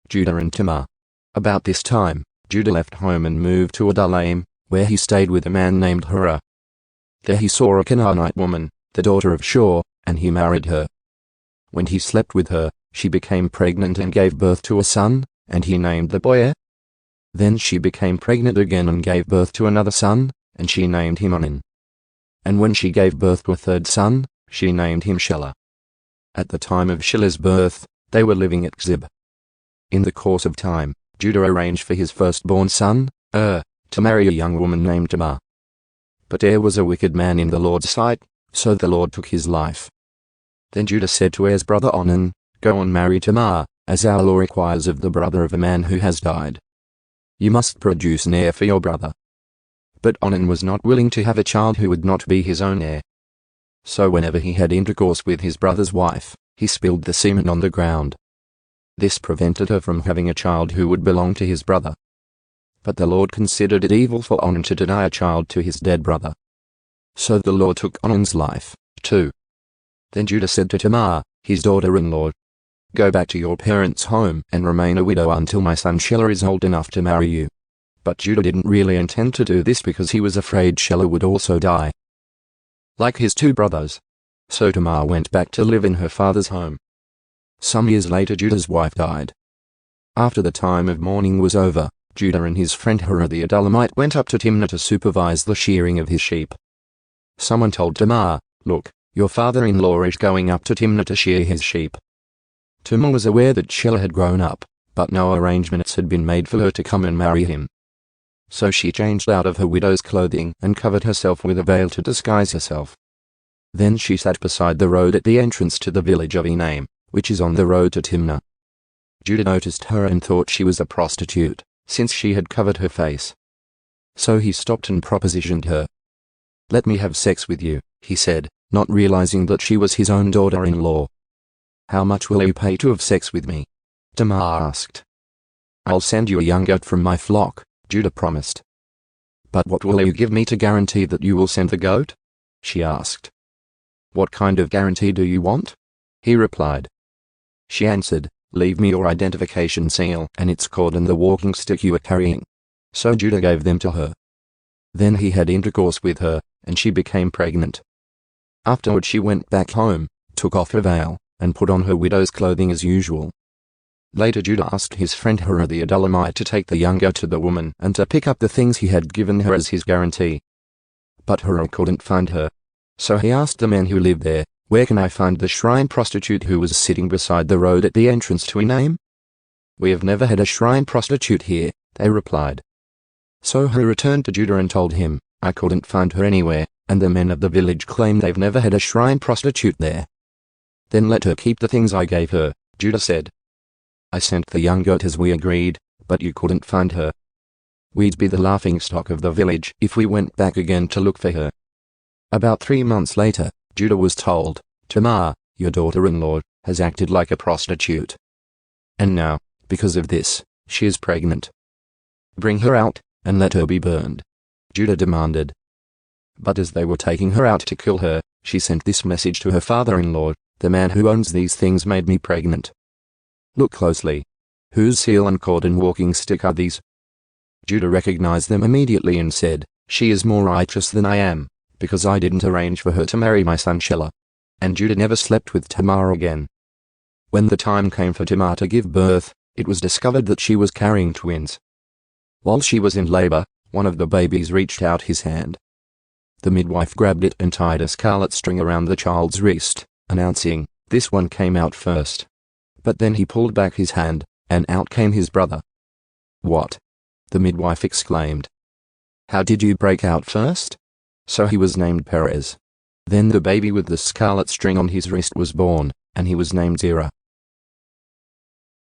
Judah and Tamar. About this time, Judah left home and moved to Adullam, where he stayed with a man named Hurrah. There he saw a Canaanite woman, the daughter of Shur, and he married her. When he slept with her, she became pregnant and gave birth to a son, and he named the boy Er. Then she became pregnant again and gave birth to another son, and she named him Onan. And when she gave birth to a third son, she named him Shelah. At the time of Shelah's birth, they were living at Zib. In the course of time, Judah arranged for his firstborn son, to marry a young woman named Tamar. But was a wicked man in the Lord's sight, so the Lord took his life. Then Judah said to Er's brother Onan, "Go and marry Tamar, as our law requires of the brother of a man who has died. You must produce an heir for your brother." But Onan was not willing to have a child who would not be his own heir. So whenever he had intercourse with his brother's wife, he spilled the semen on the ground. This prevented her from having a child who would belong to his brother. But the Lord considered it evil for Onan to deny a child to his dead brother. So the Lord took Onan's life, too. Then Judah said to Tamar, his daughter-in-law, "Go back to your parents' home and remain a widow until my son Shelah is old enough to marry you." But Judah didn't really intend to do this because he was afraid Shelah would also die, like his two brothers. So Tamar went back to live in her father's home. Some years later Judah's wife died. After the time of mourning was over, Judah and his friend Hurrah the Adullamite went up to Timnah to supervise the shearing of his sheep. Someone told Tamar, "Look, your father-in-law is going up to Timnah to shear his sheep." Tamar was aware that Shelah had grown up, but no arrangements had been made for her to come and marry him. So she changed out of her widow's clothing and covered herself with a veil to disguise herself. Then she sat beside the road at the entrance to the village of Enaim, which is on the road to Timnah. Judah noticed her and thought she was a prostitute, since she had covered her face. So he stopped and propositioned her. "Let me have sex with you," he said, not realizing that she was his own daughter-in-law. "How much will you pay to have sex with me?" Tamar asked. "I'll send you a young goat from my flock," Judah promised. "But what will you give me to guarantee that you will send the goat?" she asked. "What kind of guarantee do you want?" he replied. She answered, "Leave me your identification seal and its cord and the walking stick you are carrying." So Judah gave them to her. Then he had intercourse with her, and she became pregnant. Afterward she went back home, took off her veil, and put on her widow's clothing as usual. Later Judah asked his friend Hurrah the Adullamite to take the young goat to the woman and to pick up the things he had given her as his guarantee. But Hurrah couldn't find her. So he asked the men who lived there, "Where can I find the shrine prostitute who was sitting beside the road at the entrance to Enaim?" "We have never had a shrine prostitute here," they replied. So Hurrah returned to Judah and told him, "I couldn't find her anywhere, and the men of the village claim they've never had a shrine prostitute there." "Then let her keep the things I gave her," Judah said. "I sent the young goat as we agreed, but you couldn't find her. We'd be the laughingstock of the village if we went back again to look for her." About 3 months later, Judah was told, "Tamar, your daughter-in-law, has acted like a prostitute. And now, because of this, she is pregnant. Bring her out, and let her be burned," Judah demanded. But as they were taking her out to kill her, she sent this message to her father-in-law, "The man who owns these things made me pregnant. Look closely. Whose seal and cord and walking stick are these?" Judah recognized them immediately and said, "She is more righteous than I am, because I didn't arrange for her to marry my son Shelah." And Judah never slept with Tamar again. When the time came for Tamar to give birth, it was discovered that she was carrying twins. While she was in labor, one of the babies reached out his hand. The midwife grabbed it and tied a scarlet string around the child's wrist, announcing, "This one came out first." But then he pulled back his hand, and out came his brother. "What?" the midwife exclaimed. "How did you break out first?" So he was named Perez. Then the baby with the scarlet string on his wrist was born, and he was named Zerah.